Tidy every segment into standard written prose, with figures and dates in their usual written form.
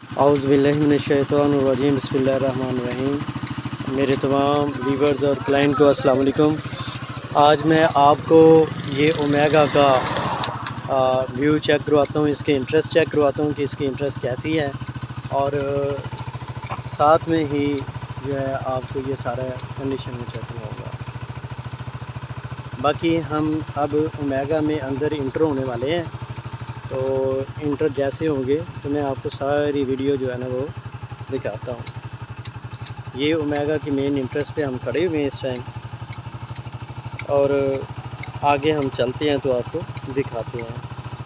औज़ुबिल्लाहिमिनश्शैतानिर्रजीम बिस्मिल्लाहिर्रहमानिर्रहीम। मेरे तमाम व्यूवर्स और क्लाइंट को अस्सलाम वालेकुम। आज मैं आपको ये ओमेगा का व्यू चेक करवाता हूँ, इसके इंटरेस्ट चेक करवाता हूँ कि इसकी इंटरेस्ट कैसी है, और साथ में ही जो है आपको ये सारा कंडीशन में चेक करवाऊँगा। बाकी हम अब ओमेगा में अंदर इंटर होने वाले हैं, तो इंटर जैसे होंगे तो मैं आपको सारी वीडियो जो है ना वो दिखाता हूँ। ये ओमेगा की मेन इंटरेस्ट पे हम खड़े हुए हैं इस टाइम, और आगे हम चलते हैं तो आपको दिखाते हैं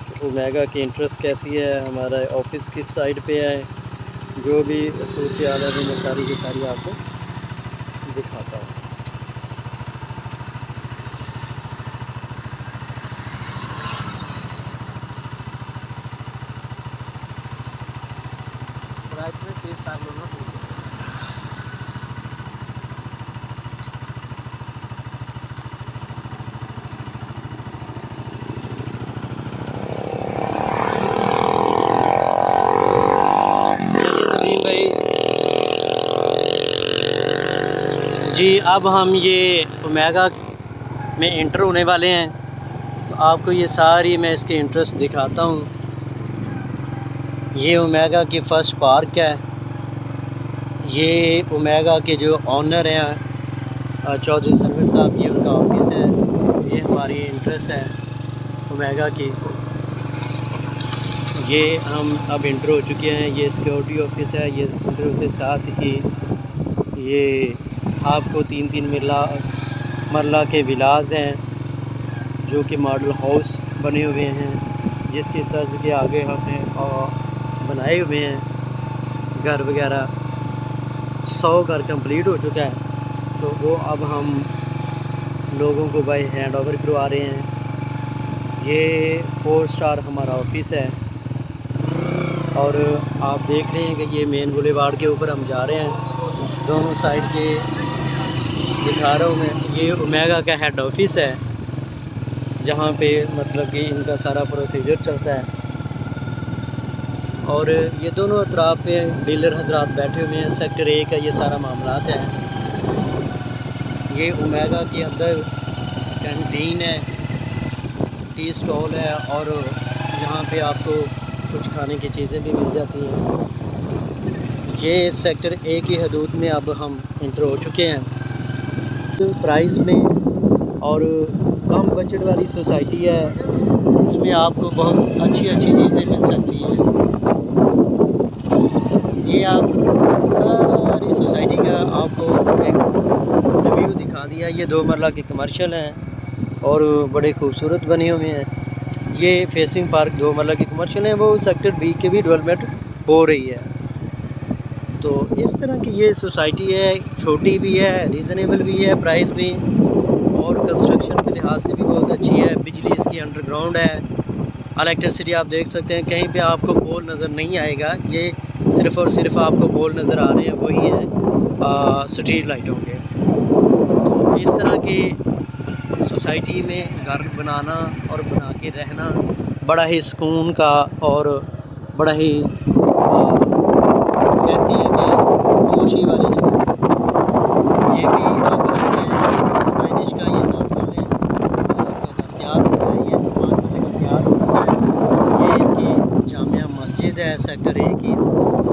कि ओमेगा की इंटरेस्ट कैसी है, हमारा ऑफिस किस साइड पे है, जो भी सूरत हाल है मैं सारी की सारी आपको दिखाता हूँ। जी, अब हम ये ओमेगा में इंटर होने वाले हैं, तो आपको ये सारी मैं इसकी इंटरेस्ट दिखाता हूँ। ये ओमेगा की फ़र्स्ट पार्क है। ये ओमेगा के जो ऑनर हैं चौधरी सरवर साहब, ये उनका ऑफिस है। ये हमारी इंटरेस्ट है ओमेगा की। ये हम अब इंटर हो चुके हैं। ये सिक्योरिटी ऑफिस है। ये इंटर के साथ ही ये आपको 3-3 मरला के विलाज हैं, जो कि मॉडल हाउस बने हुए हैं, जिसकी तर्ज के आगे हमने बनाए हुए हैं घर वगैरह। 100 घर कंप्लीट हो चुका है, तो वो अब हम लोगों को बाय हैंड ओवर करवा रहे हैं। ये 4 स्टार हमारा ऑफिस है, और आप देख रहे हैं कि ये मेन बुलेवार्ड के ऊपर हम जा रहे हैं। दोनों साइड के दिखा रहा हूँ मैं। ये ओमेगा का हेड ऑफिस है, जहाँ पे मतलब कि इनका सारा प्रोसीजर चलता है, और ये दोनों अतराफ़ पे डीलर हजरात बैठे हुए हैं। सेक्टर 1 का ये सारा मामलात है। ये ओमेगा के अंदर कैंटीन है, टी स्टॉल है, और यहाँ पे आपको कुछ खाने की चीज़ें भी मिल जाती हैं। ये सेक्टर 1 की हदूद में अब हम इंटर हो चुके हैं। प्राइस में और कम बजट वाली सोसाइटी है, जिसमें आपको बहुत अच्छी अच्छी चीज़ें मिल सकती हैं। ये आप सारी सोसाइटी का आपको एक रिव्यू दिखा दिया। ये 2 मरला के कमर्शियल हैं और बड़े खूबसूरत बने हुए हैं। ये फेसिंग पार्क 2 मरला के कमर्शियल हैं, वो सेक्टर बी की भी डेवलपमेंट हो रही है। तो इस तरह की ये सोसाइटी है, छोटी भी है, रीज़नेबल भी है प्राइस भी, और कंस्ट्रक्शन के लिहाज से भी बहुत अच्छी है। बिजली इसकी अंडरग्राउंड है। इलेक्ट्रिसिटी आप देख सकते हैं, कहीं पे आपको पोल नज़र नहीं आएगा। ये सिर्फ़ और सिर्फ आपको पोल नज़र आ रहे हैं, वही हैं स्ट्रीट लाइटों के। तो इस तरह की सोसाइटी में घर बनाना और बना के रहना बड़ा ही सुकून का और बड़ा ही कहते हैं कि खामोशी वाली जगह। ये भी आप माइनिश का ये साथ कर लें का तैयार हो गया। ये दुकान का तैयार हो चुका है। ये इनकी जामिया मस्जिद है सेक्टर 1 की।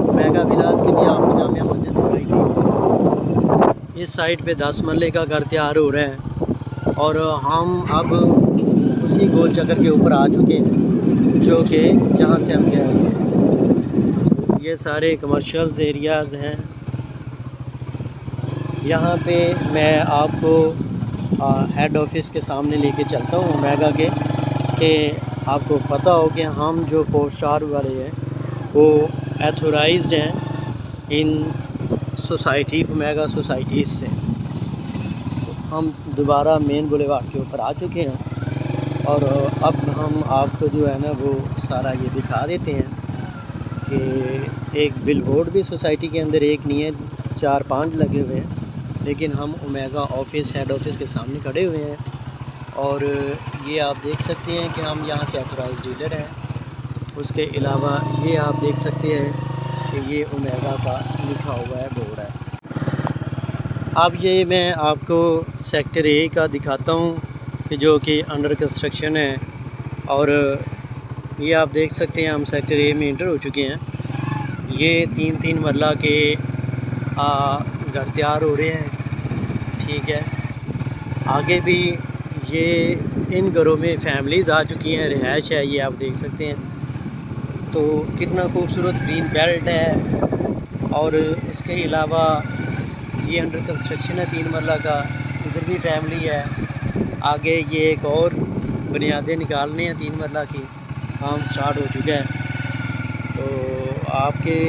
ओमेगा विलास की भी आपको जामिया मस्जिद दिखाई थी। इस साइड पे 10 मरले का घर तैयार हो रहा है, और हम अब उसी गोल चक्कर के ऊपर आ चुके हैं, जो कि जहाँ से हम गए थे। ये सारे कमर्शियल्स एरियाज़ हैं। यहाँ पे मैं आपको हेड ऑफिस के सामने लेके चलता हूँ ओमेगा के, कि आपको पता हो कि हम जो 4 स्टार वाले हैं वो एथोराइज्ड हैं इन सोसाइटी ओमेगा सोसाइटीज़ से। तो हम दोबारा मेन बुलेवार्ड के ऊपर आ चुके हैं, और अब हम आपको जो है ना वो सारा ये दिखा देते हैं कि एक बिलबोर्ड भी सोसाइटी के अंदर एक नहीं है, 4-5 लगे हुए हैं। लेकिन हम ओमेगा ऑफिस हेड ऑफिस के सामने खड़े हुए हैं, और ये आप देख सकते हैं कि हम यहाँ से ऑथराइज्ड डीलर हैं। उसके अलावा ये आप देख सकते हैं कि ये ओमेगा का लिखा हुआ है बोर्ड है। अब ये मैं आपको सेक्टर ए का दिखाता हूँ कि जो कि अंडर कंस्ट्रक्शन है, और ये आप देख सकते हैं हम सेक्टर ए में इंटर हो चुके हैं। ये 3-3 मरला के घर तैयार हो रहे हैं, ठीक है। आगे भी ये इन घरों में फैमिलीज़ आ चुकी हैं, रिहाइश है, ये आप देख सकते हैं। तो कितना खूबसूरत ग्रीन बेल्ट है। और इसके अलावा ये अंडर कंस्ट्रक्शन है 3 मरला का, इधर भी फैमिली है। आगे ये एक और बुनियादें निकालने हैं 3 मरला की, काम स्टार्ट हो चुका है। तो आपके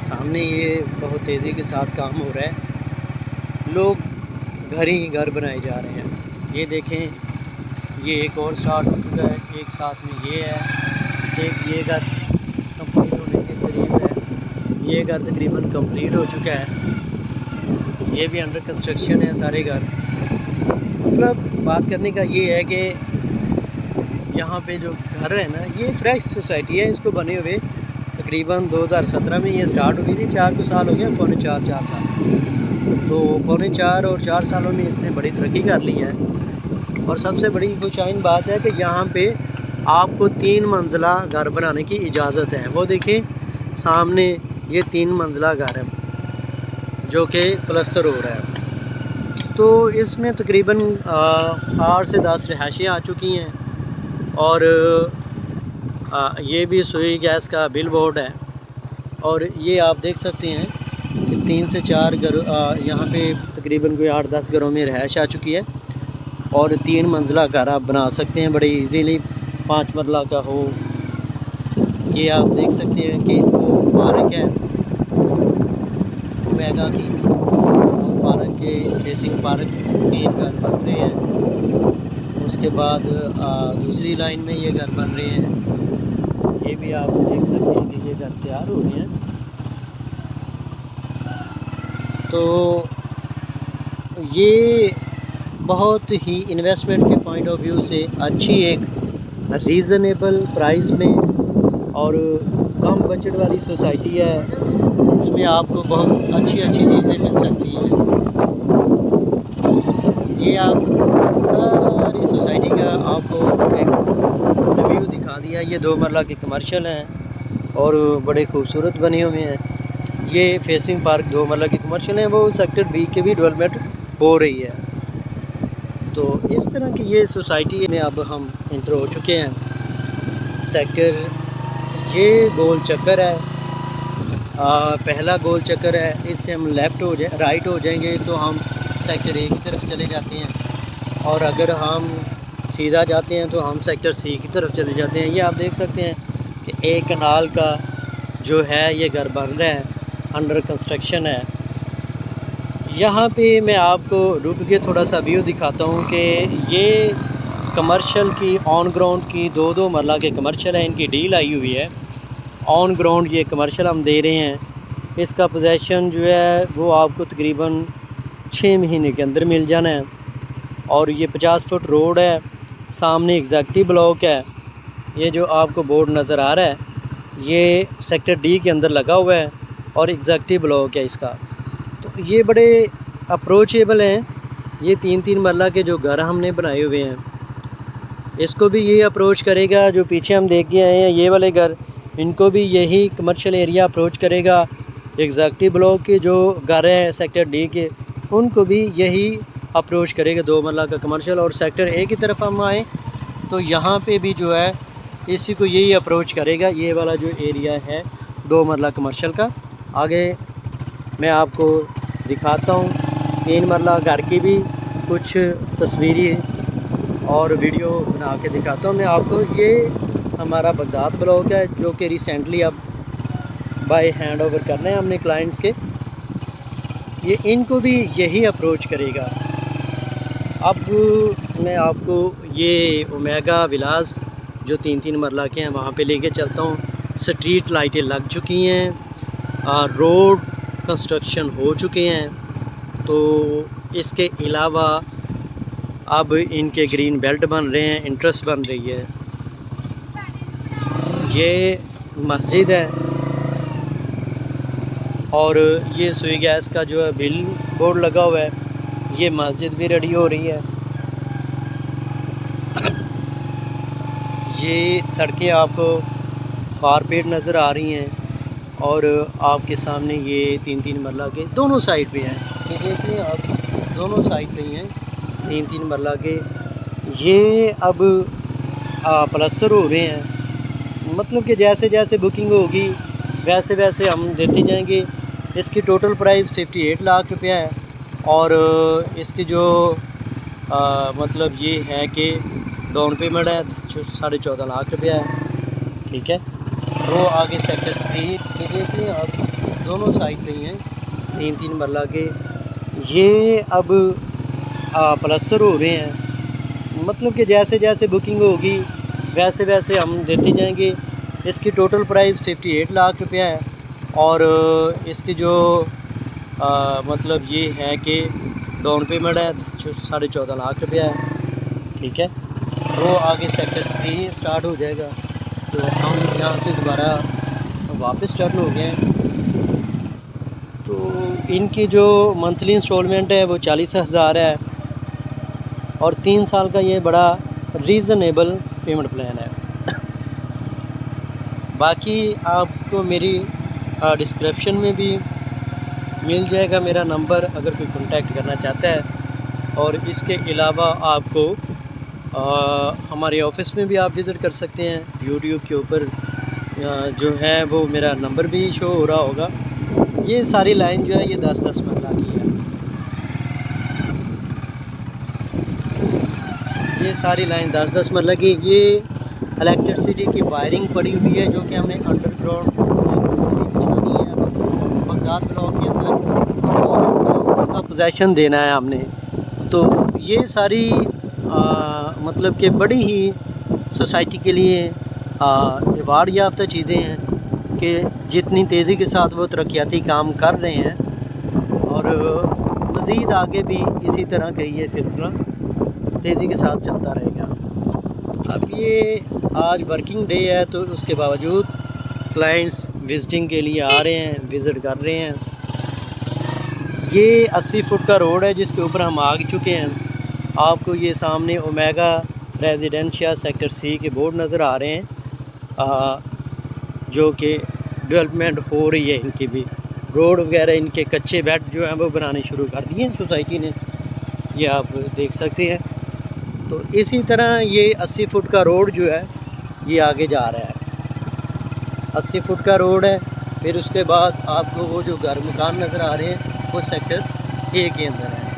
सामने ये बहुत तेज़ी के साथ काम हो रहा है, लोग घर ही घर बनाए जा रहे हैं। ये देखें, ये एक और स्टार्ट हो चुका है, एक साथ में ये है, एक ये घर कंप्लीट होने के करीब है, ये घर तकरीबन कंप्लीट हो चुका है। ये भी अंडर कंस्ट्रक्शन है सारे घर। मतलब बात करने का ये है कि यहाँ पे जो घर है ना, ये फ्रेश सोसाइटी है, इसको बने हुए तकरीबन 2017 में ये स्टार्ट हुई थी। 4 साल हो गया, पौने 4 साल। तो पौने 4 और 4 सालों में इसने बड़ी तरक्की कर ली है। और सबसे बड़ी खुशाइन बात है कि यहाँ पे आपको 3 मंजिला घर बनाने की इजाज़त है। वो देखें सामने ये 3 मंजिला घर है जो कि प्लस्तर हो रहा है। तो इसमें तकरीबन 8 से 10 रिहायशें आ चुकी हैं। और ये भी सुई गैस का बिल बोर्ड है। और ये आप देख सकते हैं कि 3 से 4 घर यहाँ पे तकरीबन कोई 8-10 घरों में रिहाइश आ चुकी है। और 3 मंजिला घर आप बना सकते हैं बड़े इजीली, 5 मरला का हो। ये आप देख सकते हैं कि वो पार्क है ओमेगा की, और पार्क के फेसिंग पार्क 3 घर बन रहे हैं। उसके बाद दूसरी लाइन में ये घर बन रहे हैं। ये भी आप देख सकते हैं कि ये घर तैयार हो रहे हैं। तो ये बहुत ही इन्वेस्टमेंट के पॉइंट ऑफ व्यू से अच्छी एक रीज़नेबल प्राइस में और कम बजट वाली सोसाइटी है, जिसमें आपको बहुत अच्छी चीज़ें मिल सकती हैं। ये आप सारी सोसाइटी का आपको एक रिव्यू दिखा दिया। ये 2 मरला के कमर्शियल हैं और बड़े खूबसूरत बने हुए हैं। ये फेसिंग पार्क 2 मरला के कमर्शियल हैं, वो सेक्टर बी के भी डेवलपमेंट हो रही है। तो इस तरह की ये सोसाइटी में अब हम इंटर हो चुके हैं। सेक्टर ये गोल चक्कर है, पहला गोल चक्कर है। इससे हम राइट हो जाएंगे तो हम सेक्टर ए की तरफ चले जाते हैं, और अगर हम सीधा जाते हैं तो हम सेक्टर सी की तरफ चले जाते हैं। ये आप देख सकते हैं कि एक कनाल का जो है ये घर बन रहा है, अंडर कंस्ट्रक्शन है। यहाँ पे मैं आपको रुक के थोड़ा सा व्यू दिखाता हूँ कि ये कमर्शियल की ऑन ग्राउंड की 2-2 मरला के कमर्शियल है, इनकी डील आई हुई है। ऑन ग्राउंड ये कमर्शियल हम दे रहे हैं। इसका पोजेसन जो है वो आपको तकरीबन 6 महीने के अंदर मिल जाना है। और ये 50 फुट रोड है, सामने एग्जैक्टिव ब्लॉक है। ये जो आपको बोर्ड नज़र आ रहा है ये सेक्टर डी के अंदर लगा हुआ है और एग्जैक्टिव ब्लॉक है इसका। तो ये बड़े अप्रोचेबल हैं। ये 3-3 मरला के जो घर हमने बनाए हुए हैं, इसको भी ये अप्रोच करेगा। जो पीछे हम देख के आए हैं ये वाले घर, इनको भी यही कमर्शियल एरिया अप्रोच करेगा। एग्जैक्टिव ब्लॉक के जो घर हैं सेक्टर डी के, उनको भी यही अप्रोच करेगा 2 मरला का कमर्शियल। और सेक्टर ए की तरफ हम आएँ तो यहाँ पे भी जो है इसी को यही अप्रोच करेगा, ये वाला जो एरिया है 2 मरला कमर्शियल का। आगे मैं आपको दिखाता हूँ 3 मरला घर की भी कुछ तस्वीरी और वीडियो बना के दिखाता हूँ मैं आपको। ये हमारा बगदाद ब्लॉक है जो कि रिसेंटली अब बाय हैंड ओवर करना है हमने क्लाइंट्स के। ये इनको भी यही अप्रोच करेगा। अब मैं आपको ये ओमेगा विलास जो 3-3 मरला के हैं वहाँ पे लेके चलता हूँ। स्ट्रीट लाइटें लग चुकी हैं, रोड कंस्ट्रक्शन हो चुके हैं। तो इसके अलावा अब इनके ग्रीन बेल्ट बन रहे हैं, इंटरेस्ट बन रही है। ये मस्जिद है और ये सुई गैस का जो है बिल बोर्ड लगा हुआ है। ये मस्जिद भी रेडी हो रही है। ये सड़कें आपको कारपेट नज़र आ रही हैं और आपके सामने ये 3-3 मरला के दोनों साइड पे हैं। ये देखिए आप, दोनों साइड पे ही हैं 3-3 मरला के। ये अब प्लस्तर हो रहे हैं, मतलब कि जैसे जैसे बुकिंग होगी वैसे वैसे हम देते जाएंगे। इसकी टोटल प्राइस 58 लाख रुपया है और इसकी जो मतलब ये है कि डाउन पेमेंट है 14.5 लाख रुपया है। ठीक है, वो आगे सेक्टर सी, ये देखिए आप, दोनों साइड पे ही हैं 3-3 मरला के। ये अब प्लस्तर हो रहे हैं, मतलब कि जैसे जैसे बुकिंग होगी वैसे वैसे हम देते जाएंगे। इसकी टोटल प्राइस 58 लाख रुपया है और इसकी जो मतलब ये है कि डाउन पेमेंट है 14.5 लाख रुपया है। ठीक है, वो आगे सेक्टर सी स्टार्ट हो जाएगा। तो हम यहाँ से दोबारा वापस टर्न हो गए हैं। तो इनकी जो मंथली इंस्टॉलमेंट है वो 40,000 है और 3 साल का ये बड़ा रीज़नेबल पेमेंट प्लान है। बाकी आपको मेरी डिस्क्रिप्शन में भी मिल जाएगा मेरा नंबर, अगर कोई कांटेक्ट करना चाहता है। और इसके अलावा आपको हमारे ऑफिस में भी आप विज़िट कर सकते हैं। यूट्यूब के ऊपर जो है वो मेरा नंबर भी शो हो रहा होगा। ये सारी लाइन जो है ये 10-10 मरला की है। ये सारी लाइन 10-10 मरला की। ये इलेक्ट्रिसिटी की वायरिंग पड़ी हुई है जो कि हमने अंडरग्राउंड इलेक्ट्रिसिटी बिछानी है बगदाद ब्लॉक के अंदर, तो उसका पोजेसन देना है हमने। तो ये सारी मतलब कि बड़ी ही सोसाइटी के लिए अवार्ड याफ्ता चीज़ें हैं कि जितनी तेज़ी के साथ वो तरक्याती काम कर रहे हैं और मज़ीद आगे भी इसी तरह का ये सिलसिला तेज़ी के साथ चलता रहेगा। अब ये आज वर्किंग डे है तो उसके बावजूद क्लाइंट्स विज़िटिंग के लिए आ रहे हैं, विज़िट कर रहे हैं। ये 80 फुट का रोड है जिसके ऊपर हम आ चुके हैं। आपको ये सामने ओमेगा रेजिडेंशियल सेक्टर सी के बोर्ड नज़र आ रहे हैं जो कि डेवलपमेंट हो रही है। इनकी भी रोड वगैरह, इनके कच्चे बेड जो हैं वो बनाने शुरू कर दिए हैं सोसाइटी ने, ये आप देख सकते हैं। तो इसी तरह ये 80 फुट का रोड जो है ये आगे जा रहा है। 80 फुट का रोड है। फिर उसके बाद आपको वो जो घर मकान नज़र आ रहे हैं वो सेक्टर ए के अंदर है।